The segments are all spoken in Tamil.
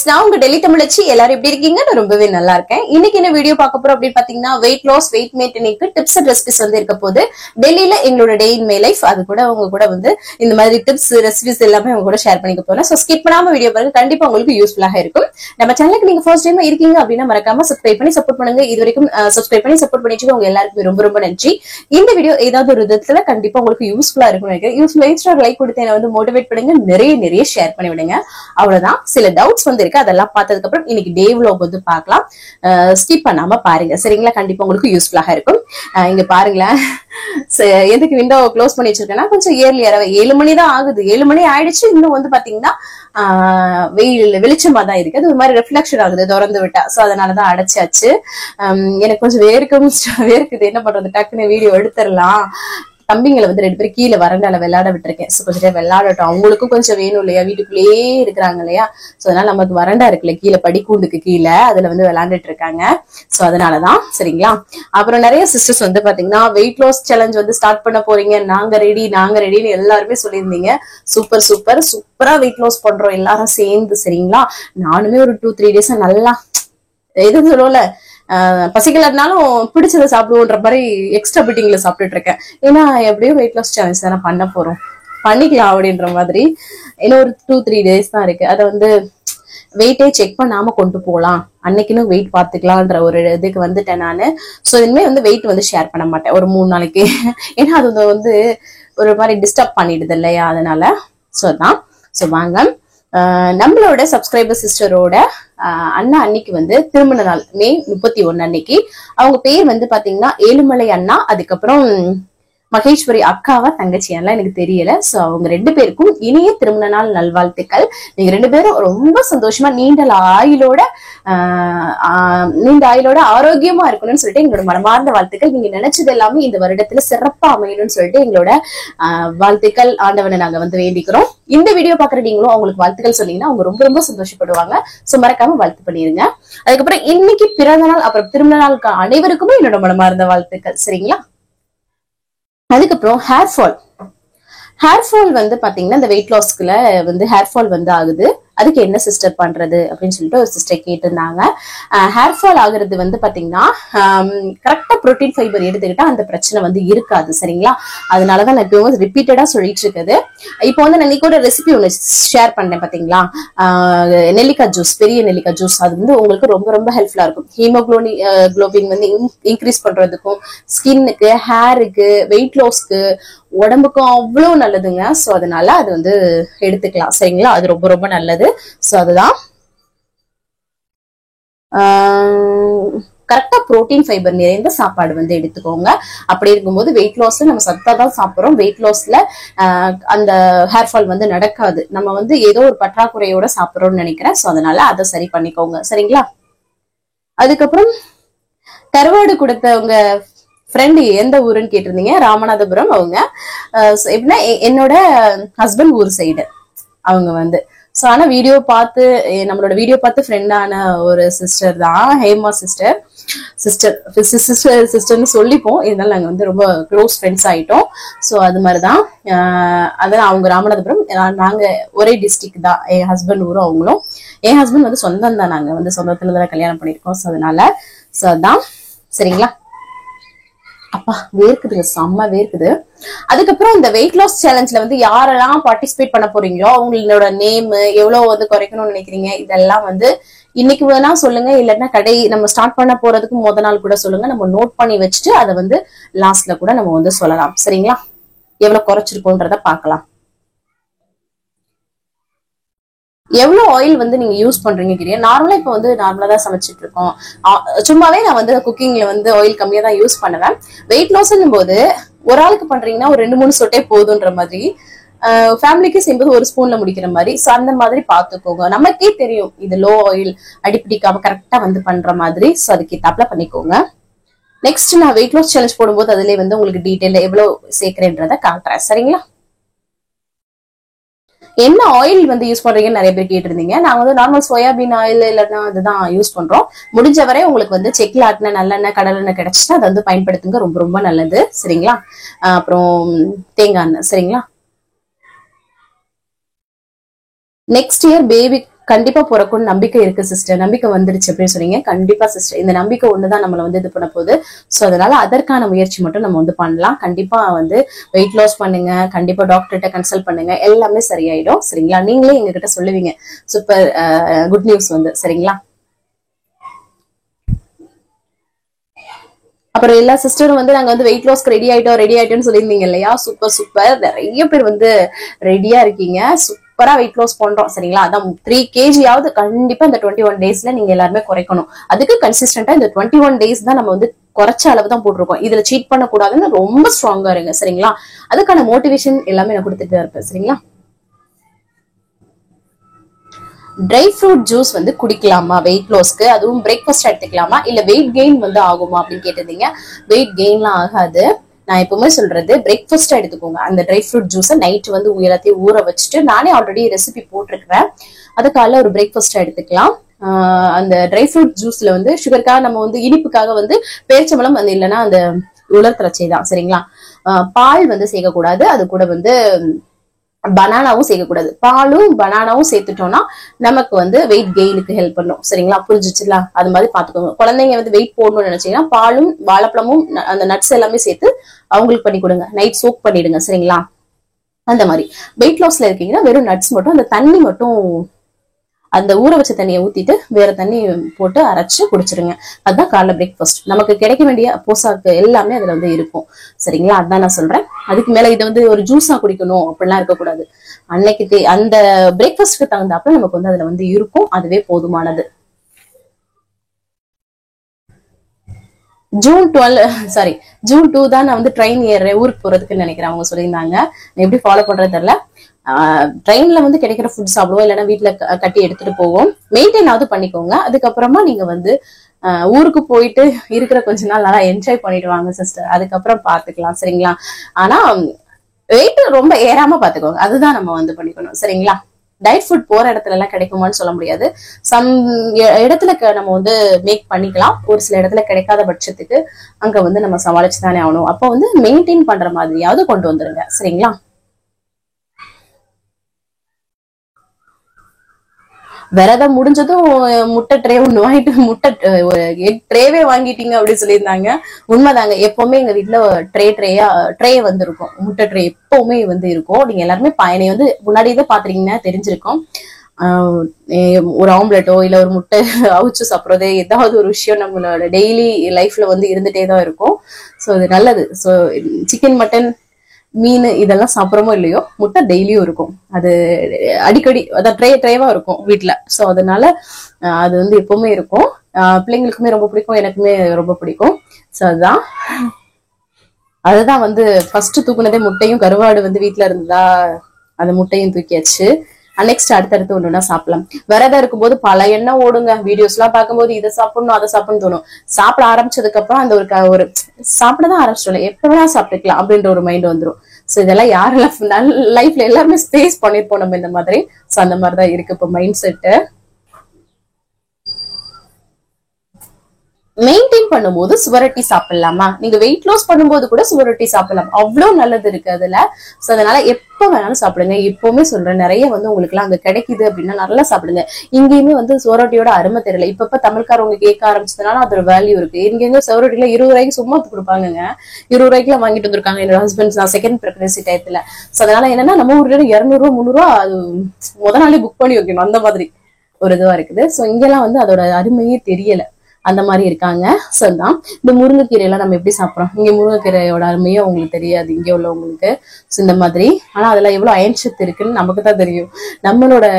நான் உங்க டெல்லி தமிழச்சி. எல்லாரும் எப்படி இருக்கீங்க? நான் ரொம்பவே நல்லா இருக்கேன். இன்னைக்கு என்ன வீடியோ பார்க்க போறோம் அப்படின்னு பாத்தீங்கன்னா, வெயிட் லாஸ், வெயிட் மெயின்டெனிங்க்கு டிப்ஸ் அண்ட் ரெசிபிஸ் வந்து இருக்க போது. டெல்லியில எங்களோட டே இன் மை லைஃப், அது கூட உங்க கூட வந்து இந்த மாதிரி டிப்ஸ் ரெசிபிஸ் எல்லாமே உங்க கூட ஷேர் பண்ணிக்க போறேன். சோ ஸ்கிப் பண்ணாம வீடியோ பாருங்க, கண்டிப்பா உங்களுக்கு யூஸ்ஃபுல்லாக இருக்கும். நம்ம சேனலுக்கு நீங்க ஃபர்ஸ்ட் டைம் இருக்கீங்க அப்படின்னா மறக்காம சப்ஸ்கிரைப் பண்ணி சப்போர்ட் பண்ணுங்க. இது வரைக்கும் சப்ஸ்கிரைப் பண்ணி சப்போர்ட் பண்ணிட்டு உங்க எல்லாருக்கும் ரொம்ப ரொம்ப நன்றி. இந்த வீடியோ ஏதாவது ஒரு விதத்துல கண்டிப்பா உங்களுக்கு யூஸ்ஃபுல்லா இருக்கும் நினைக்கிறேன். யூஸ்ஃபுல்லா லைக் கொடுத்து என்ன வந்து மோட்டிவேட் பண்ணுங்க, நிறைய ஷேர் பண்ணி விடுங்க. அவ்வளவுதான். சில டவுட்ஸ் வந்து இருக்கு, அதெல்லாம் பார்த்ததுக்கு அப்புறம் இன்னைக்கு டே vlog வந்து பார்க்கலாம். ஸ்கிப் பண்ணாம பாருங்க, சரிங்களா? கண்டிப்பா உங்களுக்கு யூஸ்ஃபுல்லாக இருக்கும். இங்க பாருங்களேன், எதுக்கு விண்டோ க்ளோஸ் பண்ணி வச்சிருக்கேன்னா, கொஞ்சம் இயர்லியராவே 7 மணி தான் ஆகுது. 7 மணி ஆயிடுச்சு. இன்னும் வந்து பாத்தீங்கன்னா வெளிச்சமா தான் இருக்கு. அது ஒரு மாதிரி ரிஃப்ளெக்ஷன் ஆகுது திறந்து விட்டா. சோ அதனாலதான் அடைச்சாச்சு. எனக்கு கொஞ்சம் வேர்க்குது. என்ன பண்றது, டக்குன்னு வீடியோ எடுத்துடலாம். தம்பிங்களை வந்து 2 பேரும் கீழே வரண்டால விளையாட விட்டுருக்கேன். சோ கொஞ்சம் விளையாடட்டும், அவங்களுக்கும் கொஞ்சம் வேணும் இல்லையா, வீட்டுக்குள்ளேயே இருக்கிறாங்க இல்லையா. சோ அதனால நமக்கு வரண்டா இருக்குல்ல கீழே, படிக்கூண்டுக்கு கீழே, அதுல வந்து விளையாண்டுட்டு இருக்காங்க. சோ அதனாலதான், சரிங்களா? அப்புறம் நிறைய சிஸ்டர்ஸ் வந்து பாத்தீங்கன்னா வெயிட் லாஸ் சேலஞ்ச் வந்து ஸ்டார்ட் பண்ண போறீங்க, நாங்க ரெடின்னு எல்லாருமே சொல்லியிருந்தீங்க. சூப்பரா வெயிட் லாஸ் பண்றோம் எல்லாரும் சேர்ந்து, சரிங்களா? நானுமே ஒரு 2-3 டேஸ் நல்லா எதுவும் சொல்லுவோம்ல, பசிக்கலனாலும் பிடிச்சதை சாப்பிடுவோன்ற மாதிரி எக்ஸ்ட்ரா பிட்டிங்ல சாப்பிட்டுட்டு இருக்கேன். ஏன்னா எப்படியும் வெயிட் லாஸ் சேலஞ்ச் தானே பண்ண போறோம், பண்ணிக்கலாம் அப்படின்ற மாதிரி. இன்னும் ஒரு 2-3 டேஸ் தான் இருக்கு. அதை வந்து வெயிட்டே செக் பண்ணாம கொண்டு போகலாம், அன்னைக்குன்னு வெயிட் பாத்துக்கலாம்ன்ற ஒரு இதுக்கு வந்துட்டேன் நானு. சோ இனிமே வந்து வெயிட் வந்து ஷேர் பண்ண மாட்டேன் ஒரு 3 நாளைக்கு. ஏன்னா அது வந்து ஒரு மாதிரி டிஸ்டர்ப் பண்ணிடுது இல்லையா, அதனால. சோ தான். சோ வாங்க, நம்மளோட சப்ஸ்கிரைபர் சிஸ்டரோட அண்ணா அன்னைக்கு வந்து திருமண நாள், மே 31 அன்னைக்கு. அவங்க பேர் வந்து பாத்தீங்கன்னா ஏழுமலை அண்ணா, அதுக்கப்புறம் மகேஸ்வரி அக்காவா தங்கச்சியான்லாம் எனக்கு தெரியல. சோ அவங்க 2 பேருக்கும் இனிய திருமண நாள் நல்வாழ்த்துக்கள். நீங்க 2 பேரும் ரொம்ப சந்தோஷமா நீண்ட ஆயுளோட ஆரோக்கியமா இருக்கணும்னு சொல்லிட்டு எங்களோட மனமார்ந்த வாழ்த்துக்கள். நீங்க நினைச்சது எல்லாமே இந்த வருடத்துல சிறப்பா அமையணும்னு சொல்லிட்டு எங்களோட வாழ்த்துக்கள் ஆண்டவனை நாங்க வந்து வேண்டிக்கிறோம். இந்த வீடியோ பாக்குற நீங்களும் அவங்களுக்கு வாழ்த்துக்கள் சொன்னீங்கன்னா அவங்க ரொம்ப சந்தோஷப்படுவாங்க. சோ மறக்காம வாழ்த்து பண்ணிருங்க. அதுக்கப்புறம் இன்னைக்கு பிறந்த நாள் அப்புறம் திருமண நாளுக்கு அனைவருக்குமே என்னோட மனமார்ந்த வாழ்த்துக்கள், சரிங்களா? அதுக்கப்புறம் ஹேர் ஃபால் வந்து பாத்தீங்கன்னா இந்த வெயிட் லாஸ்க்குள்ள வந்து ஹேர் ஃபால் வந்து ஆகுது. அதுக்கு என்ன சிஸ்டர் பண்றது அப்படின்னு சொல்லிட்டு ஒரு சிஸ்டர் கேட்டிருந்தாங்க. ஹேர் ஃபால் ஆகுறது வந்து பாத்தீங்கன்னா கரெக்டா புரோட்டீன் ஃபைபர் எடுத்துக்கிட்டா அந்த பிரச்சனை வந்து இருக்காது, சரிங்களா? அதனாலதான் நான் இப்போ ரிப்பீட்டடா சொல்லிட்டு இருக்குது. இப்போ வந்து நான் இன்னைக்கு ஒரு ரெசிபி ஒன்று ஷேர் பண்ணேன் பாத்தீங்களா, நெல்லிக்காய் ஜூஸ், பெரிய நெல்லிக்காய் ஜூஸ். அது வந்து உங்களுக்கு ரொம்ப ஹெல்ப்ஃபுல்லா இருக்கும். ஹீமோகுளோபின் வந்து இன்க்ரீஸ் பண்றதுக்கும், ஸ்கின்னுக்கு, ஹேருக்கு, வெயிட் லாஸ்க்கு, உடம்புக்கும் அவ்வளவு நல்லதுங்க. சோ அதனால அது வந்து எடுத்துக்கலாம், சரிங்களா? அது ரொம்ப நல்லது. சோ அதுதான் கரெக்டா புரோட்டீன் ஃபைபர் நிறைந்த சாப்பாடு வந்து எடுத்துக்கோங்க. அப்படி இருக்கும்போது வெயிட் லாஸ் நம்ம சத்தா தான் சாப்பிடுறோம். வெயிட் லாஸ்ல அந்த ஹேர் ஃபால் வந்து நடக்காது. நம்ம வந்து ஏதோ ஒரு பற்றாக்குறையோட சாப்பிடுறோம்னு நினைக்கிறேன். சோ அதனால அதை சரி பண்ணிக்கோங்க, சரிங்களா? அதுக்கப்புறம் கருவாடு கொடுத்தவங்க ஃப்ரெண்ட் எந்த ஊருன்னு கேட்டிருந்தீங்க, ராமநாதபுரம். அவங்க எப்படின்னா என்னோட ஹஸ்பண்ட் ஊர் சைடு அவங்க வந்து. சோ ஆனா நம்மளோட வீடியோ பார்த்து ஃப்ரெண்டான ஒரு சிஸ்டர் தான், ஹேமா சிஸ்டர்னு சொல்லிப்போம். இருந்தாலும் நாங்க வந்து ரொம்ப க்ளோஸ் ஃப்ரெண்ட்ஸ் ஆயிட்டோம். சோ அது மாதிரிதான். அதான் அவங்க ராமநாதபுரம், நாங்க ஒரே டிஸ்ட்ரிக்ட் தான். என் ஹஸ்பண்ட் ஊரும் அவங்களும். என் ஹஸ்பண்ட் வந்து சொந்தம் தான், நாங்க வந்து சொந்தத்துலதான் கல்யாணம் பண்ணிருக்கோம். சோ அதனால சோ அதான், சரிங்களா? அப்பா வேர்க்குதுங்க, செம்ம வேர்க்குது. அதுக்கப்புறம் இந்த வெயிட் லாஸ் சேலஞ்ச்ல வந்து யாரெல்லாம் பார்ட்டிசிபேட் பண்ண போறீங்களோ அவங்களோட நேம், எவ்வளவு வந்து குறைக்கணும்னு நினைக்கிறீங்க, இதெல்லாம் வந்து இன்னைக்கு வேணா சொல்லுங்க, இல்லைன்னா நம்ம ஸ்டார்ட் பண்ண போறதுக்கு முத நாள் கூட சொல்லுங்க. நம்ம நோட் பண்ணி வச்சுட்டு அதை வந்து லாஸ்ட்ல கூட நம்ம வந்து சொல்லலாம், சரிங்களா? எவ்வளவு குறைச்சிருக்கோன்றத பாக்கலாம். எவ்வளவு ஆயில் வந்து நீங்க யூஸ் பண்றீங்க கேட்டீங்க. நார்மலா இப்ப வந்து நார்மலா தான் சமைச்சிட்டு இருக்கோம். சும்மாவே நான் வந்து குக்கிங்ல வந்து ஆயில் கம்மியா தான் யூஸ் பண்ணுவேன். வெயிட் லாஸ்ன்னும் போது ஒரு ஆளுக்கு பண்றீங்கன்னா ஒரு 2-3 சொட்டே போதுன்ற மாதிரி, ஃபேமிலிக்கு செய்யும்போது ஒரு ஸ்பூன்ல முடிக்கிற மாதிரி. சோ அந்த மாதிரி பாத்துக்கோங்க. நமக்கே தெரியும் இது லோ ஆயில், அடிப்பிடிக்காம கரெக்டா வந்து பண்ற மாதிரி. சோ அதுக்கு ஏத்தாப்ல பண்ணிக்கோங்க. நெக்ஸ்ட் நான் வெயிட் லாஸ் சேலஞ்ச் போடும்போது அதுலயே வந்து உங்களுக்கு டீடைல்ல எவ்வளவு சேர்க்கிறேன்றத காட்டுறேன், சரிங்களா? என்ன ஆயில் வந்து யூஸ் பண்றீங்கன்னு நிறைய பேர் கேட்டிருந்தீங்க. நாங்க வந்து நார்மல் சோயாபீன் ஆயில் இல்லைன்னா அதுதான் யூஸ் பண்றோம். முடிஞ்ச வரை உங்களுக்கு வந்து செக்ல ஆட்டின நல்லெண்ணெய், கடலெண்ணெய் கிடைச்சுன்னா அதை வந்து பயன்படுத்துங்க, ரொம்ப நல்லது, சரிங்களா? அப்புறம் தேங்காய் எண்ணெய், சரிங்களா? நெக்ஸ்ட் இயர் பேபி கண்டிப்பா பிறக்கும்னு நம்பிக்கை இருக்கு சிஸ்டர். நம்பிக்கை வந்துருச்சு அப்படின்னு சொன்னீங்க. கண்டிப்பா சிஸ்டர், இந்த நம்பிக்கை ஒண்ணுதான் நம்மள வந்து இது பண்ண போகுது. சோ அதனால அதற்கான முயற்சி மட்டும் நம்ம வந்து பண்ணலாம். கண்டிப்பா வந்து வெயிட் லாஸ் பண்ணுங்க, கண்டிப்பா டாக்டர்கிட்ட கன்சல்ட் பண்ணுங்க, எல்லாமே சரியாயிடும். சரிங்களா? நீங்களே எங்ககிட்ட சொல்லுவீங்க சூப்பர் குட் நியூஸ் வந்து. சரிங்களா? அப்புறம் எல்லா சிஸ்டரும் வந்து நாங்க வந்து வெயிட் லாஸ்க்கு ரெடி ஆயிட்டோம்னு சொல்லியிருந்தீங்க இல்லையா? Super super. நிறைய பேர் வந்து ரெடியா இருக்கீங்க. சூப்பரா வெயிட் லாஸ் பண்றோம். சரிங்களா? அதான் 3 kg கண்டிப்பா இந்த 21 டேஸ்ல நீங்க எல்லாருமே குறைக்கணும். அதுக்கு கன்சிஸ்டன்டா இந்த 21 டேஸ் தான் நம்ம வந்து குறைச்ச அளவு தான் போட்டிருக்கோம். இதுல சீட் பண்ண கூடாதுன்னு ரொம்ப ஸ்ட்ராங்கா இருங்க. சரிங்களா? அதுக்கான மோட்டிவேஷன் எல்லாமே நான் கொடுத்துட்டு தான் இருப்பேன். சரிங்களா? ட்ரை ஃப்ரூட் ஜூஸ் வந்து குடிக்கலாமா வெயிட் லாஸ்க்கு, அதுவும் பிரேக்ஃபாஸ்ட் எடுத்துக்கலாமா, இல்ல வெயிட் கெயின் வந்து ஆகுமா அப்படின்னு கேட்டிருந்தீங்க. வெயிட் கெயின்லாம் ஆகாது. நான் எப்பவுமே சொல்றது பிரேக்ஃபாஸ்ட் எடுத்துக்கோங்க. அந்த ட்ரை ஃப்ரூட் ஜூஸை நைட் வந்து எல்லாத்தையும் ஊற வச்சுட்டு, நானே ஆல்ரெடி ரெசிபி போட்டிருக்கிறேன், அது காலைல ஒரு பிரேக்ஃபாஸ்டா எடுத்துக்கலாம். அந்த ட்ரை ஃப்ரூட் ஜூஸ்ல வந்து சுகருக்காக நம்ம வந்து இனிப்புக்காக வந்து பேரிச்சம்பழம் வந்து இல்லைன்னா அந்த உலர் திராட்சை தான். சரிங்களா? பால் வந்து சேர்க்கக்கூடாது. அது கூட வந்து பனானாவும் சேர்க்கக்கூடாது. பாலும் பனானாவும் சேர்த்துட்டோம்னா நமக்கு வந்து வெயிட் கெயினுக்கு ஹெல்ப் பண்ணும். சரிங்களா? புரிஞ்சிச்சுங்களா? அது மாதிரி பாத்துக்கோங்க. குழந்தைங்க வந்து வெயிட் போடணும்னு நினைச்சீங்கன்னா பாலும் வாழைப்பழமும் அந்த நட்ஸ் எல்லாமே சேர்த்து அவங்களுக்கு பண்ணி கொடுங்க. நைட் சோக் பண்ணிடுங்க. சரிங்களா? அந்த மாதிரி வெயிட் லாஸ்ல இருக்கீங்கன்னா வெறும் நட்ஸ் மட்டும், அந்த தண்ணி மட்டும், அந்த ஊற வச்ச தண்ணியை ஊத்திட்டு வேற தண்ணி போட்டு அரைச்சு குடிச்சிருங்க. அதுதான் காலைல பிரேக்ஃபாஸ்ட். நமக்கு கிடைக்க வேண்டிய போசாக்கு எல்லாமே அதுல வந்து இருக்கும். சரிங்களா? அதான் நான் சொல்றேன். அதுக்கு மேல இதை வந்து ஒரு ஜூஸா குடிக்கணும் அப்படிலாம் இருக்கக்கூடாது. அன்னைக்கு அந்த பிரேக்ஃபாஸ்ட்க்கு தகுந்தாப்புல நமக்கு வந்து அதுல வந்து இருக்கும். அதுவே போதுமானது. ஜூன் 2 தான் நான் வந்து ட்ரெயின் ஏறுறேன் ஊருக்கு போறதுக்குன்னு நினைக்கிறேன். அவங்க சொல்லியிருந்தாங்க. எப்படி ஃபாலோ பண்றது தெரியல. ட்ரெயின்ல வந்து கிடைக்கிற ஃபுட் சாப்பிடுவோம், இல்லைன்னா வீட்டுல கட்டி எடுத்துட்டு போவோம். மெயின்டைனாவது பண்ணிக்கோங்க. அதுக்கப்புறமா நீங்க வந்து ஊருக்கு போயிட்டு இருக்கிற கொஞ்ச நாள் நல்லா என்ஜாய் பண்ணிட்டு வாங்க சிஸ்டர். அதுக்கப்புறம் பாத்துக்கலாம். சரிங்களா? ஆனா வெயிட் ரொம்ப ஏறாம பாத்துக்கோங்க. அதுதான் நம்ம வந்து பண்ணிக்கணும். சரிங்களா? டயட் ஃபுட் போற இடத்துல எல்லாம் கிடைக்குமான்னு சொல்ல முடியாது. சம் இடத்துல நம்ம வந்து மேக் பண்ணிக்கலாம். ஒரு சில இடத்துல கிடைக்காத பட்சத்துக்கு அங்க வந்து நம்ம சமாளிச்சுதானே ஆகணும். அப்போ வந்து மெயின்டைன் பண்ற மாதிரியாவது கொண்டு வந்துருங்க. சரிங்களா? விரதம் முடிஞ்சதும் முட்டை ட்ரே ஒண்ணு வாங்கிட்டு முட்டை ஒரு எக் ட்ரேவே வாங்கிட்டீங்க அப்படின்னு சொல்லியிருந்தாங்க. உண்மைதாங்க. எப்பவுமே எங்க வீட்டுல ட்ரே வந்து இருக்கும். முட்டை ட்ரே எப்பவுமே வந்து இருக்கும். நீங்க எல்லாருமே பயனை வந்து முன்னாடியே பாத்துறீங்கன்னா தெரிஞ்சிருக்கும். ஒரு ஆம்லெட்டோ இல்ல ஒரு முட்டை அவிச்சு சாப்பிட்றது, ஏதாவது ஒரு விஷயம் நம்மளோட டெய்லி லைஃப்ல வந்து இருந்துட்டே தான் இருக்கும். ஸோ இது நல்லது. ஸோ சிக்கன், மட்டன், மீன் இதெல்லாம் சாப்பிட்றோமோ இல்லையோ முட்டை டெய்லியும் இருக்கும். அது அடிக்கடி அதான் ட்ரேவா இருக்கும் வீட்டுல. ஸோ அதனால அது வந்து எப்பவுமே இருக்கும். பிள்ளைங்களுக்குமே ரொம்ப பிடிக்கும், எனக்குமே ரொம்ப பிடிக்கும். ஸோ அதுதான் வந்து ஃபர்ஸ்ட் தூக்குனதே முட்டையும் கருவாடு வந்து வீட்டுல இருந்ததா, அந்த முட்டையும் தூக்கியாச்சு. நெக்ஸ்ட் அடுத்தடுத்து ஒண்ணுன்னா சாப்பிடலாம். விரதம் இருக்கும்போது பல எண்ணம் ஓடுங்க. வீடியோஸ் எல்லாம் பார்க்கும்போது இதை சாப்பிடணும் அதை சாப்பிடணும் தோணும். சாப்பிட ஆரம்பிச்சதுக்கு அப்புறம் அந்த ஒரு சாப்பிடதான் ஆரம்பிச்சோம், எப்ப வேணா சாப்பிட்டுக்கலாம் அப்படின்ற ஒரு மைண்ட் வந்துடும். சோ இதெல்லாம் யாரெல்லாம் லைஃப்ல எல்லாருமே ஸ்பேஸ் பண்ணிருப்போம் நம்ம இந்த மாதிரி. சோ அந்த மாதிரிதான் இருக்கு இப்ப மைண்ட் செட்டு. மெயின்டைன் பண்ணும்போது சுவரொட்டி சாப்பிடலாமா? நீங்க வெயிட் லாஸ் பண்ணும்போது கூட சுவரொட்டி சாப்பிடலாம். அவ்வளவு நல்லது இருக்கு அதுல. சோ அதனால எப்ப வேணாலும் சாப்பிடுங்க. எப்பவுமே சொல்றேன், நிறைய வந்து உங்களுக்கு எல்லாம் அங்க கிடைக்குது அப்படின்னா நல்லா சாப்பிடுங்க. இங்கேயுமே வந்து சுவரொட்டியோட அருமை தெரியல. இப்ப தமிழ்காரவங்க கேட்க ஆரம்பிச்சதுனால அதோட வேல்யூ இருக்கு. இங்க சுவரொட்டில 20 ரூபாய்க்கு சும்மா கொடுப்பாங்க. 20 ரூபாய்க்கு எல்லாம் வாங்கிட்டு வந்திருக்காங்க என்னோட ஹஸ்பண்ட். நான் செகண்ட் பிரெக்னன்சி டயத்துல. சோ அதனால என்னன்னா நம்ம ஊர்ல 200 ரூபா 300 ரூபா அது முத நாளே புக் பண்ணி வைக்கணும். அந்த மாதிரி ஒரு இதுவா இருக்குது. சோ இங்கெல்லாம் வந்து அதோட அருமையே தெரியல. அந்த மாதிரி இருக்காங்க. சொல்லாம் இந்த முருங்கைக்கீரை எல்லாம் நம்ம எப்படி சாப்பிடுறோம், இங்க முருங்கைக்கீரையோட அருமையும் உங்களுக்கு தெரியாது இங்க உள்ளவங்களுக்கு. இந்த மாதிரி ஆனா அதுல எவ்வளவு அயன் சத்து இருக்குன்னு நமக்கு தான் தெரியும். நம்மளோட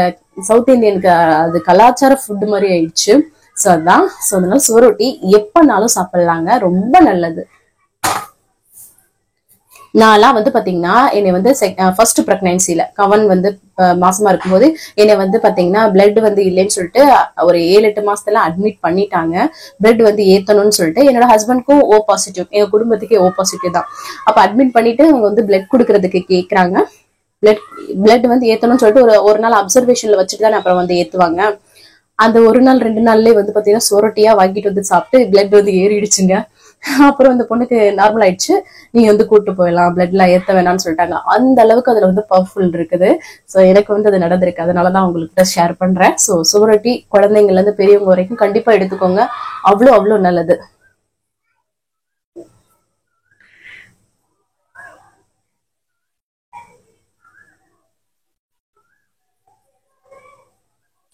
சவுத் இந்தியனுக்கு அது கலாச்சார ஃபுட் மாதிரி ஆயிடுச்சு. சோ அதனால சுவரொட்டி எப்பனாலும் சாப்பிடலாங்க, ரொம்ப நல்லது. நான்லாம் வந்து பாத்தீங்கன்னா என்னை வந்து ஃபர்ஸ்ட் பிரெக்னன்சில கவன் வந்து மாசமா இருக்கும்போது என்னை வந்து பாத்தீங்கன்னா பிளட் வந்து இல்லைன்னு சொல்லிட்டு ஒரு 7-8 மாசத்துல அட்மிட் பண்ணிட்டாங்க. பிளட் வந்து ஏத்தணும்னு சொல்லிட்டு. என்னோட ஹஸ்பண்ட்க்கும் ஓ பாசிட்டிவ், எங்க குடும்பத்துக்கே ஓ பாசிட்டிவ் தான். அப்ப அட்மிட் பண்ணிட்டு அவங்க வந்து பிளட் கொடுக்கறதுக்கு கேக்குறாங்க. பிளட் வந்து ஏத்தணும்னு சொல்லிட்டு ஒரு நாள் அப்சர்வேஷன்ல வச்சுட்டு தான் அப்புறம் வந்து ஏத்துவாங்க. அந்த ஒரு நாள் 2 நாள்லயே வந்து பாத்தீங்கன்னா சொரட்டியா வாங்கிட்டு வந்து சாப்பிட்டு பிளட் வந்து ஏறிடுச்சுங்க. அப்புறம் அந்த பொண்ணுக்கு நார்மல் ஆயிடுச்சு, நீங்க வந்து கூட்டு போயிடலாம், பிளட்லாம் ஏத்த வேணாம்னு சொல்லிட்டாங்க. அந்த அளவுக்கு அதுல வந்து பவர்ஃபுல் இருக்குது. ஸோ எனக்கு வந்து அது நடந்திருக்கு, அதனாலதான் உங்கள்கிட்ட ஷேர் பண்றேன். ஸோ சுவரொட்டி குழந்தைங்கள்ல இருந்து பெரியவங்க வரைக்கும் கண்டிப்பா எடுத்துக்கோங்க, அவ்வளோ அவ்வளோ நல்லது.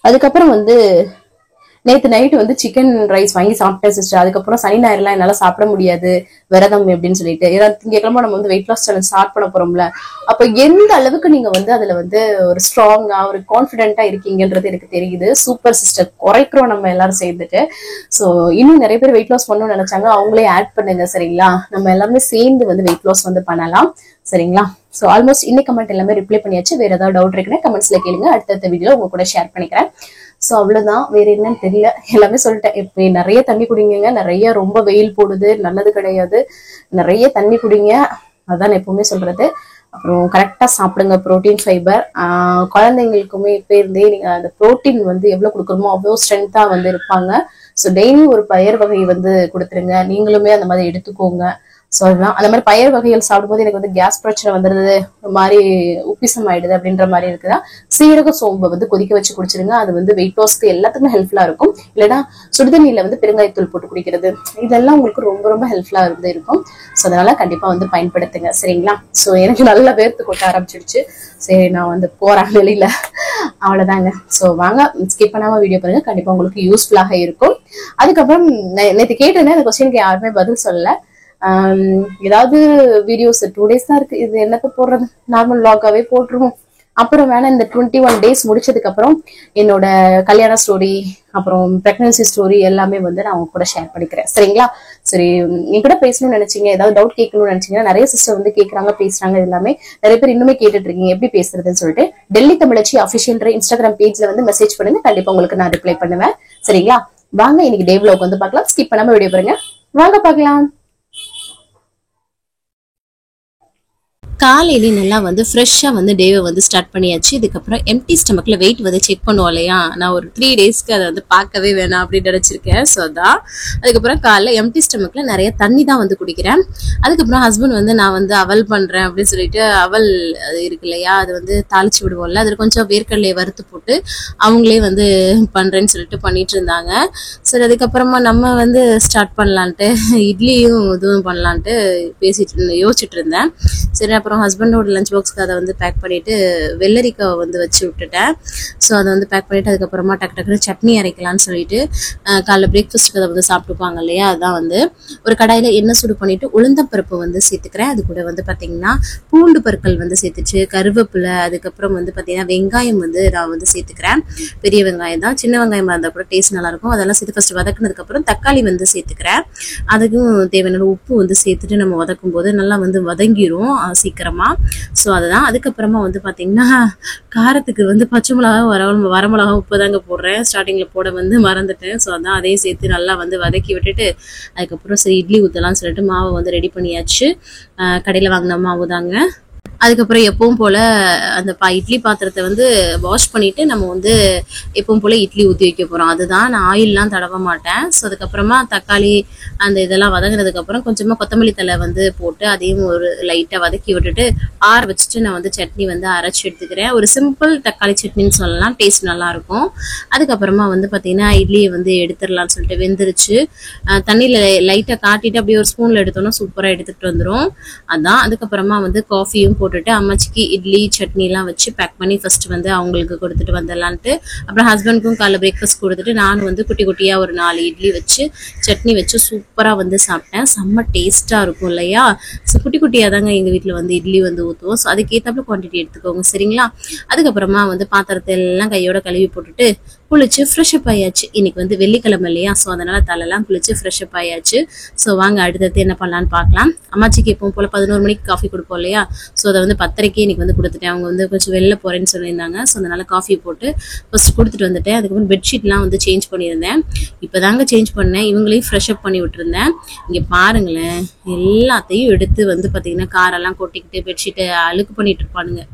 அதுக்கப்புறம் வந்து நேத்து நைட்டு வந்து சிக்கன் ரைஸ் வாங்கி சாப்பிட்டேன் சிஸ்டர். அதுக்கப்புறம் சனி ஞாயிறுலாம் என்னால சாப்பிட முடியாது விரதம் அப்படின்னு சொல்லிட்டு, ஏன்னா திங்கக்கிழமை நம்ம வந்து வெயிட் லாஸ் சேலஞ்ச் ஸ்டார்ட் பண்ண போறோம்ல. அப்ப எந்த அளவுக்கு நீங்க வந்து அதுல வந்து ஒரு ஸ்ட்ராங்கா ஒரு கான்பிடென்ட்டா இருக்கீங்கன்றது எனக்கு தெரியுது. சூப்பர் சிஸ்டர், குறைக்கிறோம் நம்ம எல்லாரும் சேர்ந்துட்டு. சோ இன்னும் நிறைய பேர் வெயிட் லாஸ் பண்ணணும்னு நினைச்சாங்க, அவங்களே ஆட் பண்ணுங்க சரிங்களா. நம்ம எல்லாருமே சேர்ந்து வந்து வெயிட் லாஸ் வந்து பண்ணலாம் சரிங்களா. சோ ஆல்மோஸ்ட் இன்னைக்கு கமெண்ட் எல்லாமே ரிப்ளை பண்ணியாச்சு. வேற ஏதாவது டவுட் இருக்குன்னா கமெண்ட்ஸ்ல கேளுங்க, அடுத்த வீடியோ உங்க கூட ஷேர் பண்ணிக்கிறேன். சோ அவ்வளவுதான், வேற என்னன்னு தெரியல, எல்லாமே சொல்லிட்டேன். இப்ப நிறைய தண்ணி குடிங்க, நிறைய ரொம்ப வெயில் போடுது, நல்லது கிடையாது, நிறைய தண்ணி குடிங்க, அதான் எப்பவுமே சொல்றது. அப்புறம் கரெக்டா சாப்பிடுங்க, புரோட்டீன் ஃபைபர். குழந்தைங்களுக்குமே இப்ப இருந்தே நீங்க அந்த புரோட்டீன் வந்து எவ்வளவு கொடுக்கணுமோ அவ்வளவு ஸ்ட்ரென்த்தா வந்து இருப்பாங்க. ஸோ டெய்லி ஒரு பயிர் வகை வந்து கொடுத்துருங்க, நீங்களுமே அந்த மாதிரி எடுத்துக்கோங்க. ஸோ அதுதான், அந்த மாதிரி பயிர் வகைகள் சாப்பிடும்போது எனக்கு வந்து கேஸ் பிரச்சனை வந்துடுது, ஒரு மாதிரி உப்பிசம் ஆயிடுது அப்படின்ற மாதிரி இருக்குதா, சீரக சோம்பை வந்து கொதிக்க வச்சு குடிச்சிருங்க. அது வந்து வெயிட் லாஸ்க்கு எல்லாத்துக்குமே ஹெல்ப்ஃபுல்லா இருக்கும். இல்லைன்னா சுடுதண்ணியில வந்து பெருங்காயத்தூள் போட்டு குடிக்கிறது, இதெல்லாம் உங்களுக்கு ரொம்ப ரொம்ப ஹெல்ப்ஃபுல்லா இருந்து இருக்கும். ஸோ அதனால கண்டிப்பா வந்து பயன்படுத்துங்க சரிங்களா. ஸோ எனக்கு நல்ல வேர்த்து கொட்ட ஆரம்பிச்சிடுச்சு, சரி நான் வந்து போறேன் வெளியில, அவ்வளவுதாங்க. ஸோ வாங்க ஸ்கிப் பண்ணாம வீடியோ பாருங்க, கண்டிப்பா உங்களுக்கு யூஸ்ஃபுல்லாக இருக்கும். அதுக்கப்புறம் நேற்று கேட்டிருந்தேன், அந்த கொஸ்டினுக்கு யாருமே பதில் சொல்லல. ஏதாவது வீடியோஸ் 2 days தான் இருக்கு, இது என்னத்த போடுறது, நார்மல் vlog-ஆவே போட்டுருவோம். அப்புறம் வேணா இந்த 21 days முடிச்சதுக்கு அப்புறம் என்னோட கல்யாண ஸ்டோரி, அப்புறம் பிரெக்னன்சி ஸ்டோரி எல்லாமே வந்து நான் உங்க கூட ஷேர் பண்ணிக்கிறேன் சரிங்களா. சரி, நீ கூட பேசணும்னு நினைச்சீங்க, ஏதாவது டவுட் கேட்கணும்னு நினைச்சீங்கன்னா நிறைய சிஸ்டர் வந்து கேட்கறாங்க, பேசுறாங்க, எல்லாமே நிறைய பேர் இன்னுமே கேட்டுட்டு இருக்கீங்க எப்படி பேசுறதுன்னு சொல்லிட்டு, டெல்லி தமிழச்சி அபிஷியல் இன்ஸ்டாகிராம் பேஜ்ல வந்து மெசேஜ் பண்ணுங்க, கண்டிப்பா உங்களுக்கு நான் ரிப்ளை பண்ணுவேன் சரிங்களா. வாங்க இன்னைக்கு டே vlog வந்து பார்க்கலாம், ஸ்கிப் பண்ணாம வீடியோ பாருங்க, வாங்க பார்க்கலாம். காலையிலே நல்லா வந்து ஃப்ரெஷ்ஷாக வந்து டேவை வந்து ஸ்டார்ட் பண்ணியாச்சு. இதுக்கப்புறம் எம்டி ஸ்டமக்கில் வெயிட் வந்து செக் பண்ணுவோம் இல்லையா, நான் ஒரு 3 daysக்கு அதை வந்து பார்க்கவே வேணாம் அப்படின்னு நினச்சிருக்கேன். ஸோ அதான், அதுக்கப்புறம் காலைல எம்டி ஸ்டமக்கில் நிறைய தண்ணி தான் வந்து குடிக்கிறேன். அதுக்கப்புறம் ஹஸ்பண்ட் வந்து நான் வந்து அவல் பண்ணுறேன் அப்படின்னு சொல்லிட்டு, அவல் அது இருக்கு இல்லையா, அது வந்து தாளிச்சு விடுவோம்ல, அதில் கொஞ்சம் வேர்க்கடலையை வறுத்து போட்டு அவங்களே வந்து பண்ணுறேன்னு சொல்லிட்டு பண்ணிட்டு இருந்தாங்க. சரி, அதுக்கப்புறமா நம்ம வந்து ஸ்டார்ட் பண்ணலான்ட்டு இட்லியும் இதுவும் பண்ணலான்ட்டு யோசிச்சுட்டு இருந்தேன். சரி, அப்புறம் ஹஸ்பண்டோட லஞ்ச் பாக்ஸ்க்கு அதை வந்து பேக் பண்ணிட்டு வெள்ளரிக்காவை வந்து வச்சு விட்டுட்டேன். ஸோ அதை வந்து பேக் பண்ணிட்டு அதுக்கப்புறமா டக்கு டக்குன்னு சட்னி அரைக்கலாம்னு சொல்லிட்டு, காலைல பிரேக்ஃபாஸ்ட்டுக்கு அதை வந்து சாப்பிட்டுப்பாங்க இல்லையா, அதான் வந்து ஒரு கடாயில் எண்ணெய் சூடு பண்ணிட்டு உளுந்தம்பருப்பு வந்து சேர்த்துக்கிறேன். அது கூட வந்து பார்த்தீங்கன்னா பூண்டு பற்கள் வந்து சேர்த்துச்சு, கருவேப்பிலை, அதுக்கப்புறம் வந்து பார்த்தீங்கன்னா வெங்காயம் வந்து நான் வந்து சேர்த்துக்கிறேன். பெரிய வெங்காயம் தான், சின்ன வெங்காயமாக இருந்தால் கூட டேஸ்ட் நல்லாயிருக்கும். அதெல்லாம் சேர்த்து ஃபஸ்ட்டு வதக்குனதுக்கப்புறம் தக்காளி வந்து சேர்த்துக்கிறேன். அதுக்கும் தேவையான உப்பு வந்து சேர்த்துட்டு நம்ம வதக்கும் போது நல்லா வந்து வதங்கிரும் சீக்கிரமா. ஸோ அதுதான். அதுக்கப்புறமா வந்து பார்த்தீங்கன்னா காரத்துக்கு வந்து பச்சை மிளகா வரமிளகா உப்பு தாங்க போடுறேன், ஸ்டார்டிங்கில் போட வந்து மறந்துட்டேன். ஸோ அதான், அதையும் சேர்த்து நல்லா வந்து வதக்கி விட்டுட்டு அதுக்கப்புறம் சரி இட்லி ஊற்றலாம்னு சொல்லிட்டு மாவை வந்து ரெடி பண்ணியாச்சு. கடையில் வாங்கின மாவு தாங்க. அதுக்கப்புறம் எப்பவும் போல் அந்த இட்லி பாத்திரத்தை வந்து வாஷ் பண்ணிவிட்டு நம்ம வந்து எப்பவும் போல் இட்லி ஊற்றி வைக்க போகிறோம். அதுதான், நான் ஆயிலெலாம் தடவ மாட்டேன். ஸோ அதுக்கப்புறமா தக்காளி அந்த இதெல்லாம் வதங்கினதுக்கப்புறம் கொஞ்சமாக கொத்தமல்லி தழை வந்து போட்டு அதையும் ஒரு லைட்டாக வதக்கி விட்டுட்டு ஆற வச்சுட்டு நான் வந்து சட்னி வந்து அரைச்சி எடுத்துக்கிறேன். ஒரு சிம்பிள் தக்காளி சட்னின்னு சொல்லலாம், டேஸ்ட் நல்லாயிருக்கும். அதுக்கப்புறமா வந்து பார்த்திங்கன்னா இட்லியை வந்து எடுத்துடலான்னு சொல்லிட்டு வெந்துருச்சு. தண்ணியில் லைட்டாக காட்டிட்டு அப்படியே ஒரு ஸ்பூனில் எடுத்தோன்னா சூப்பராக எடுத்துகிட்டு வந்துடும். அதான். அதுக்கப்புறமா வந்து காஃபியும் போட்டுட்டு அம்மாச்சிக்கு இட்லி சட்னிலாம் வச்சு பேக் பண்ணி ஃபர்ஸ்ட் வந்து அவங்களுக்கு கொடுத்துட்டு வந்துடலான்ட்டு, அப்புறம் ஹஸ்பண்டுக்கும் காலைல பிரேக்ஃபாஸ்ட் கொடுத்துட்டு நானும் வந்து குட்டி குட்டியாக ஒரு 4 இட்லி வச்சு சட்னி வச்சு சூப்பராக வந்து சாப்பிட்டேன். செம்ம டேஸ்ட்டாக இருக்கும் இல்லையா. ஸோ குட்டி குட்டியாக தாங்க எங்கள் வீட்டில் வந்து இட்லி வந்து ஊற்றுவோம். ஸோ அதுக்கேற்றாப்புல குவான்டிட்டி எடுத்துக்கோங்க சரிங்களா. அதுக்கப்புறமா வந்து பாத்திரத்தை எல்லாம் கையோட கழுவி போட்டுட்டு குளிச்சு ஃப்ரெஷ்அப் ஆயாச்சு. இன்னைக்கு வந்து வெள்ளிக்கிழமை இல்லையா, ஸோ அதனால தலையெல்லாம் குளிச்சு ஃப்ரெஷ்அப் ஆயாச்சு. ஸோ வாங்க அடுத்தது என்ன பண்ணலான்னு பார்க்கலாம். அம்மாச்சிக்கு எப்பவும் போல் 11 மணிக்கு காஃபி கொடுப்போம் இல்லையா, ஸோ அதை வந்து 10:30 இன்னைக்கு வந்து கொடுத்துட்டேன். அவங்க வந்து கொஞ்சம் வெளில போகிறேன்னு சொல்லியிருந்தாங்க. ஸோ அதனால காஃபி போட்டு ஃபர்ஸ்ட் கொடுத்துட்டு வந்துட்டேன். அதுக்கப்புறம் பெட்ஷீட்லாம் வந்து சேஞ்ச் பண்ணியிருந்தேன். இப்போ தாங்க சேஞ்ச் பண்ணேன், இவங்களையும் ஃப்ரெஷ்அப் பண்ணி விட்டுருந்தேன். இங்கே பாருங்களேன், எல்லாத்தையும் எடுத்து வந்து பார்த்தீங்கன்னா காரெல்லாம் கொட்டிக்கிட்டு பெட்ஷீட்டை அழுக்கு பண்ணிட்டு இருப்பானுங்க.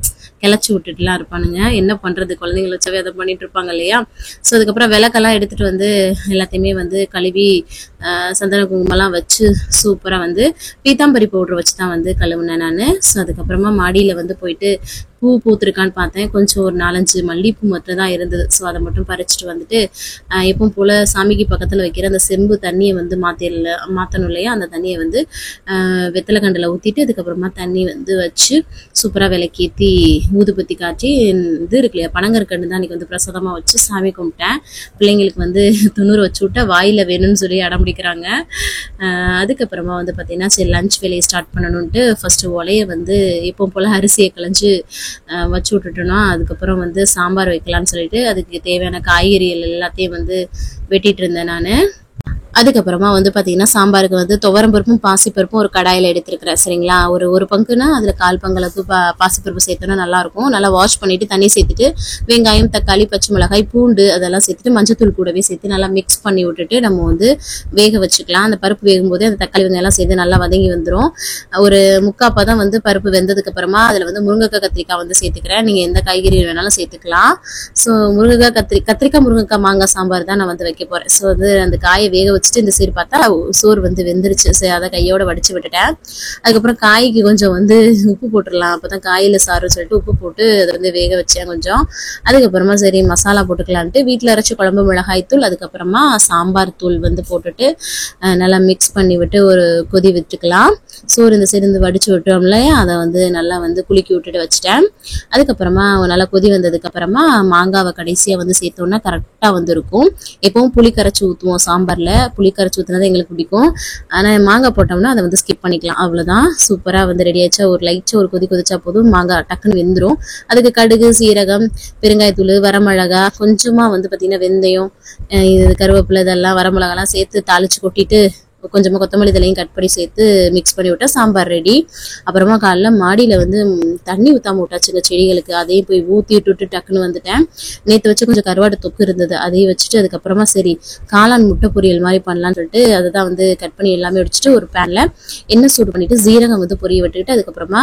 கிளச்சி விட்டுட்டுலாம் இருப்பானுங்க. என்ன பண்றது, குழந்தைங்களை வச்சாவே அதை பண்ணிட்டு இருப்பாங்க இல்லையா. ஸோ அதுக்கப்புறம் விளக்கெல்லாம் எடுத்துட்டு வந்து எல்லாத்தையுமே வந்து கழுவி சந்தன குங்குமம்லாம் வச்சு சூப்பராக வந்து பீத்தாம்பரி பவுடர் வச்சு தான் வந்து கழுவுனேன் நான். ஸோ அதுக்கப்புறமா மாடியில் வந்து போயிட்டு பூ பூத்துருக்கான்னு பார்த்தேன். கொஞ்சம் ஒரு 4-5 மல்லிகைப்பூ மட்டும் தான் இருந்தது. ஸோ அதை மட்டும் பறிச்சுட்டு வந்துட்டு எப்பவும் போல் சாமிக்கு பக்கத்தில் வைக்கிற அந்த செம்பு தண்ணியை வந்து மாற்றணும் இல்லையா, அந்த தண்ணியை வந்து வெத்தலை கண்டில் ஊற்றிட்டு அதுக்கப்புறமா தண்ணி வந்து வச்சு சூப்பராக விளக்கேற்றி ஊதுபத்தி காட்டி இது இருக்கு இல்லையா, பனங்கற்கண்டு தான் அன்றைக்கி வந்து பிரசாதமாக வச்சு சாமி கும்பிட்டேன். பிள்ளைங்களுக்கு வந்து 90 வச்சு விட்டா வாயில் வேணும்னு சொல்லி அடம் பிடிக்கிறாங்க. அதுக்கப்புறமா வந்து பார்த்தீங்கன்னா சரி லஞ்ச் வேலையை ஸ்டார்ட் பண்ணணுன்ட்டு ஃபஸ்ட்டு ஒலையை வந்து எப்பவும் போல் அரிசியை களைஞ்சு வச்சு விட்டுட்டோன்னா அதுக்கப்புறம் வந்து சாம்பார் வைக்கலான்னு சொல்லிட்டு அதுக்கு தேவையான காய்கறிகள் எல்லாத்தையும் வந்து வெட்டிட்டு இருந்தேன் நான். அதுக்கப்புறமா வந்து பார்த்தீங்கன்னா சாம்பாருக்கு வந்து துவரம்பருப்பும் பாசிப்பருப்பும் ஒரு கடாயில் எடுத்துருக்கிறேன் சரிங்களா. ஒரு பங்குனா அதில் 1/4 பங்களுக்கு பாசிப்பருப்பு சேர்த்தோன்னா நல்லாயிருக்கும். நல்லா வாஷ் பண்ணிவிட்டு தண்ணி சேர்த்துட்டு வெங்காயம் தக்காளி பச்சை மிளகாய் பூண்டு அதெல்லாம் சேர்த்துட்டு மஞ்சத்தூள் கூடவே சேர்த்து நல்லா மிக்ஸ் பண்ணி விட்டுட்டு நம்ம வந்து வேக வச்சுக்கலாம். அந்த பருப்பு வேகும்போது அந்த தக்காளி வெங்காயம்லாம் சேர்த்து நல்லா வதங்கி வந்துடும். ஒரு முக்காப்பா தான் வந்து பருப்பு வெந்ததுக்கப்புறமா அதில் வந்து முருங்கைக்காய் கத்திரிக்காய் வந்து சேர்த்துக்கிறேன். நீங்கள் எந்த காய்கறி வேணாலும் சேர்த்துக்கலாம். ஸோ முருங்கைக்காய் கத்திரிக்காய் முருங்கைக்காய் மாங்காய் சாம்பார் தான் நான் வந்து வைக்க போகிறேன். ஸோ வந்து அந்த காயை வேக வச்சுட்டு இந்த சைடு பார்த்தா சோறு வந்து வெந்துருச்சு. சரி அதை கையோட வடிச்சு விட்டுட்டேன். அதுக்கப்புறம் காய்க்கு கொஞ்சம் வந்து உப்பு போட்டுடலாம், அப்போதான் காயில் சாறு சொல்லிட்டு உப்பு போட்டு அதை வந்து வேக வச்சேன் கொஞ்சம். அதுக்கப்புறமா சரி மசாலா போட்டுக்கலான்ட்டு வீட்டில் அரைச்சி குழம்பு மிளகாய் தூள் அதுக்கப்புறமா சாம்பார் தூள் வந்து போட்டுட்டு நல்லா மிக்ஸ் பண்ணி விட்டு ஒரு கொதி விட்டுக்கலாம். சோறு இந்த சைடு வந்து வடிச்சு விட்டோம்ல அதை வந்து நல்லா வந்து குலுக்கி விட்டுட்டு வச்சுட்டேன். அதுக்கப்புறமா நல்லா கொதி வந்ததுக்கப்புறமா மாங்காவை கடைசியாக வந்து சேர்த்தோன்னா கரெக்டாக வந்து இருக்கும். எப்பவும் புளி கரைச்சி ஊற்றுவோம் சாம்பாரில், புளி கரைச்சி ஊற்றினது எங்களுக்கு பிடிக்கும். ஆனால் மாங்காய் போட்டோம்னா அதை வந்து ஸ்கிப் பண்ணிக்கலாம், அவ்வளோதான். சூப்பராக வந்து ரெடி ஆயிடுச்சா. ஒரு லைட்டாக ஒரு கொதிச்சா போதும், மாங்காய் டக்குன்னு வெந்துடும். அதுக்கு கடுகு சீரகம் பெருங்காயத்தூள் வரமிளகா கொஞ்சமாக வந்து பார்த்திங்கன்னா வெந்தயம் கருவேப்பிலை இதெல்லாம் வரமிளகாலாம் சேர்த்து தாளித்து கொட்டிட்டு கொஞ்சமாக கொத்தமல்லி தலையும் கட் பண்ணி சேர்த்து மிக்ஸ் பண்ணி விட்டா சாம்பார் ரெடி. அப்புறமா காலைல மாடியில் வந்து தண்ணி ஊற்றாம விட்டாச்சுங்க செடிகளுக்கு, அதையும் போய் ஊற்றி விட்டுட்டு டக்குன்னு வந்துட்டேன். நேற்று வச்சு கொஞ்சம் கருவாடு தொக்கு இருந்தது, அதையும் வச்சுட்டு அதுக்கப்புறமா சரி காளான் முட்டை பொரியல் மாதிரி பண்ணலான்னு சொல்லிட்டு அதை தான் வந்து கட் பண்ணி எல்லாமே வச்சுட்டு ஒரு பேனில் எண்ணெய் சூடு பண்ணிவிட்டு ஜீரகம் வந்து பொரிய விட்டுக்கிட்டு அதுக்கப்புறமா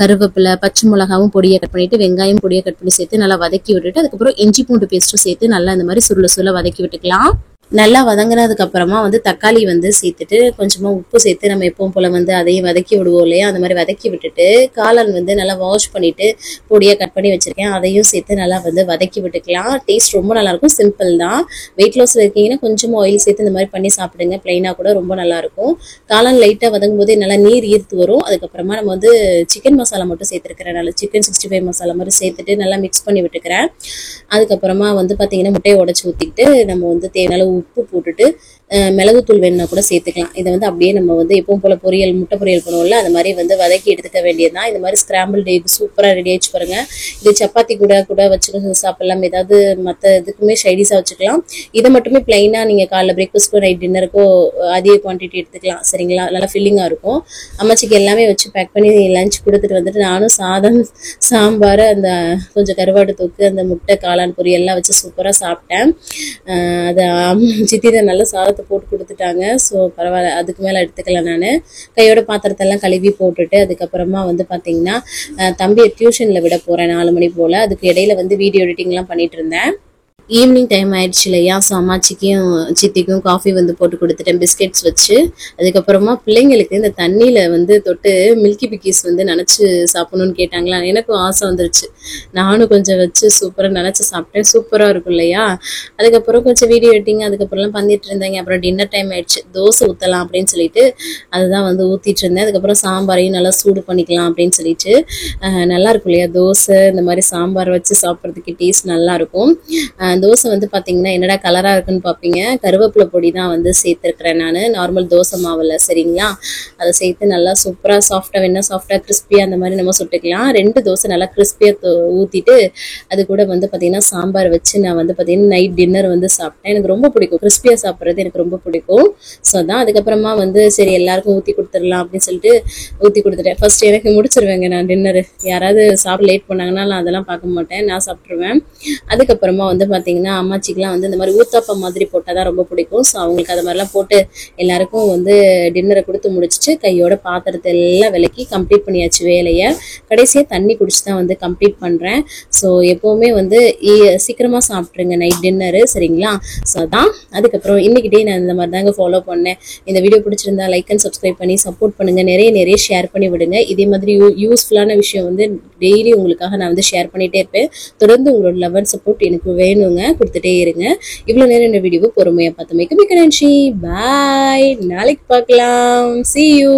கருவேப்பிலை பச்சை மிளகாவும் பொடியை கட் பண்ணிவிட்டு வெங்காயம் பொடியை கட் பண்ணி சேர்த்து நல்லா வதக்கி விட்டுட்டு அதுக்கப்புறம் இஞ்சி பூண்டு பேஸ்ட்டும் சேர்த்து நல்லா இந்த மாதிரி சுருள வதக்கி விட்டுக்கலாம். நல்லா வதங்கினதுக்கு அப்புறமா வந்து தக்காளி வந்து சேர்த்துட்டு கொஞ்சமா உப்பு சேர்த்து நம்ம எப்பவும் போல வந்து அதையும் வதக்கி விடுவோம் இல்லையா, அந்த மாதிரி வதக்கி விட்டுட்டு காளான் வந்து நல்லா வாஷ் பண்ணிட்டு பொடியை கட் பண்ணி வச்சிருக்கேன் அதையும் சேர்த்து நல்லா வந்து வதக்கி விட்டுக்கலாம். டேஸ்ட் ரொம்ப நல்லா இருக்கும், சிம்பிள் தான். வெயிட் லாஸ்ல இருக்கீங்கன்னா கொஞ்சமா ஆயில் சேர்த்து இந்த மாதிரி பண்ணி சாப்பிடுங்க, பிளைனா கூட ரொம்ப நல்லா இருக்கும். காளான் லைட்டா வதங்கும் போதே நல்லா நீர் ஈர்த்து வரும். அதுக்கப்புறமா நம்ம வந்து சிக்கன் மசாலா மட்டும் சேர்த்துருக்கிறேன், நல்லா சிக்கன் 65 மசாலா மாதிரி சேர்த்துட்டு நல்லா மிக்ஸ் பண்ணி விட்டுக்கிறேன். அதுக்கப்புறமா வந்து பார்த்தீங்கன்னா முட்டையை உடச்சி ஊற்றிக்கிட்டு நம்ம வந்து தேவையான உப்பு போட்டுட்டு மிளகுத்தூள் வேணுன்னா கூட சேர்த்துக்கலாம். இதை வந்து அப்படியே நம்ம வந்து எப்பவும் போல பொரியல் முட்டை பொரியல் பண்ணுவோம்ல அந்த மாதிரி வந்து வதக்கி எடுத்துக்க வேண்டியதுதான். இந்த மாதிரி ஸ்கிராம்பிள்டு எக் சூப்பராக ரெடி ஆயிடுச்சு பாருங்க. இது சப்பாத்தி கூட வச்சுக்க சாப்பிடலாம், ஏதாவது மற்ற இதுக்குமே சைடிஸாக வச்சுக்கலாம். இதை மட்டுமே பிளைனாக நீங்கள் காலைல பிரேக்ஃபாஸ்ட்க்கோ நைட் டின்னருக்கோ அதிக குவான்டிட்டி எடுத்துக்கலாம் சரிங்களா, நல்லா ஃபில்லிங்காக இருக்கும். அம்மாச்சிக்கு எல்லாமே வச்சு பேக் பண்ணி லஞ்ச் கொடுத்துட்டு வந்துட்டு நானும் சாதம் சாம்பார் அந்த கொஞ்சம் கருவாடு தொக்கு அந்த முட்டை காளான் பொரியல்லாம் வச்சு சூப்பராக சாப்பிட்டேன். அதை சித்தி தான் நல்லா சாதத்தை போட்டு கொடுத்துட்டாங்க. ஸோ பரவாயில்ல, அதுக்கு மேலே எடுத்துக்கல. நான் கையோட பாத்திரத்தெல்லாம் கழுவி போட்டுட்டு அதுக்கப்புறமா வந்து பார்த்தீங்கன்னா தம்பியை டியூஷனில் விட போகிறேன் 4 மணி போல். அதுக்கு இடையில வந்து வீடியோ எடிட்டிங்லாம் பண்ணிட்டு இருந்தேன். ஈவினிங் டைம் ஆயிடுச்சு இல்லையா, ஸோ அம்மாச்சிக்கும் சித்திக்கும் காஃபி வந்து போட்டு கொடுத்துட்டேன் பிஸ்கெட்ஸ் வச்சு. அதுக்கப்புறமா பிள்ளைங்களுக்கு இந்த தண்ணியில் வந்து தொட்டு மில்கி பிக்கீஸ் வந்து நினச்சி சாப்பிடணும்னு கேட்டாங்களா, எனக்கும் ஆசை வந்துருச்சு. நானும் கொஞ்சம் வச்சு சூப்பராக நினச்சி சாப்பிட்டேன், சூப்பராக இருக்கும் இல்லையா. அதுக்கப்புறம் கொஞ்சம் வீடியோ எடிட்டிங் அதுக்கப்புறம்லாம் பண்ணிட்டு இருந்தாங்க. அப்புறம் டின்னர் டைம் ஆயிடுச்சு, தோசை ஊற்றலாம் அப்படின்னு சொல்லிட்டு அதுதான் வந்து ஊற்றிட்டு இருந்தேன். அதுக்கப்புறம் சாம்பாரையும் நல்லா சூடு பண்ணிக்கலாம் அப்படின்னு சொல்லிட்டு நல்லா இருக்கும் இல்லையா, தோசை இந்த மாதிரி சாம்பார் வச்சு சாப்பிட்றதுக்கு டேஸ்ட் நல்லாயிருக்கும். தோசை வந்து பார்த்தீங்கன்னா என்னடா கலராக இருக்குன்னு பார்ப்பீங்க, கருவேப்பிலை பொடி தான் வந்து சேர்த்துருக்கிறேன் நான், நார்மல் தோசை மாவில் சரிங்களா. அதை சேர்த்து நல்லா சூப்பராக சாஃப்டாக வேணா சாஃப்டாக கிறிஸ்பியாக அந்த மாதிரி நம்ம சுட்டுக்கலாம். 2 தோசை நல்லா கிறிஸ்பியாக ஊற்றிட்டு அது கூட வந்து பார்த்தீங்கன்னா சாம்பார் வச்சு நான் வந்து பார்த்தீங்கன்னா நைட் டின்னர் வந்து சாப்பிட்டேன். எனக்கு ரொம்ப பிடிக்கும், கிறிஸ்பியாக சாப்பிட்றது எனக்கு ரொம்ப பிடிக்கும். ஸோ அதான் அதுக்கப்புறமா வந்து சரி எல்லாருக்கும் ஊற்றி கொடுத்துடலாம் அப்படின்னு சொல்லிட்டு ஊற்றி கொடுத்துட்டேன். ஃபர்ஸ்ட் எனக்கு முடிச்சிருவேங்க நான் டின்னரு, யாராவது சாப்பிட லேட் பண்ணாங்கன்னா நான் அதெல்லாம் பார்க்க மாட்டேன், நான் சாப்பிட்ருவேன். அதுக்கப்புறமா வந்து பார்த்தீங்கன்னா அம்மாச்சிக்கெலாம் வந்து இந்த மாதிரி ஊத்தாப்பம் மாதிரி போட்டால் தான் ரொம்ப பிடிக்கும். ஸோ அவங்களுக்கு அது மாதிரிலாம் போட்டு எல்லாருக்கும் வந்து டின்னரை கொடுத்து முடிச்சுட்டு கையோட பாத்திரத்தை எல்லாம் விலக்கி கம்ப்ளீட் பண்ணியாச்சு வேலையை. கடைசியாக தண்ணி குடிச்சு தான் வந்து கம்ப்ளீட் பண்ணுறேன். ஸோ எப்போவுமே வந்து சீக்கிரமாக சாப்பிட்ருங்க நைட் டின்னரு, சரிங்களா? ஸோ அதான் அதுக்கப்புறம் இன்னைக்கிட்டே நான் இந்த மாதிரி தாங்க ஃபாலோ பண்ணேன். இந்த வீடியோ பிடிச்சிருந்தா லைக் அண்ட் சப்ஸ்கிரைப் பண்ணி சப்போர்ட் பண்ணுங்க. நிறைய ஷேர் பண்ணி விடுங்க. இதே மாதிரி யூஸ்ஃபுல்லான விஷயம் வந்து டெய்லி உங்களுக்காக நான் வந்து ஷேர் பண்ணிட்டே இருப்பேன். தொடர்ந்து உங்களோட லவ் அண்ட் சப்போர்ட் எனக்கு வேணுங்க, கொடுத்துட்டே இருங்க. இவ்வளவு நேரம் இந்த வீடியோவை பொறுமையா பார்த்தமைக்கு மிக்க நன்றி. பாய், நாளைக்கு பார்க்கலாம். See you.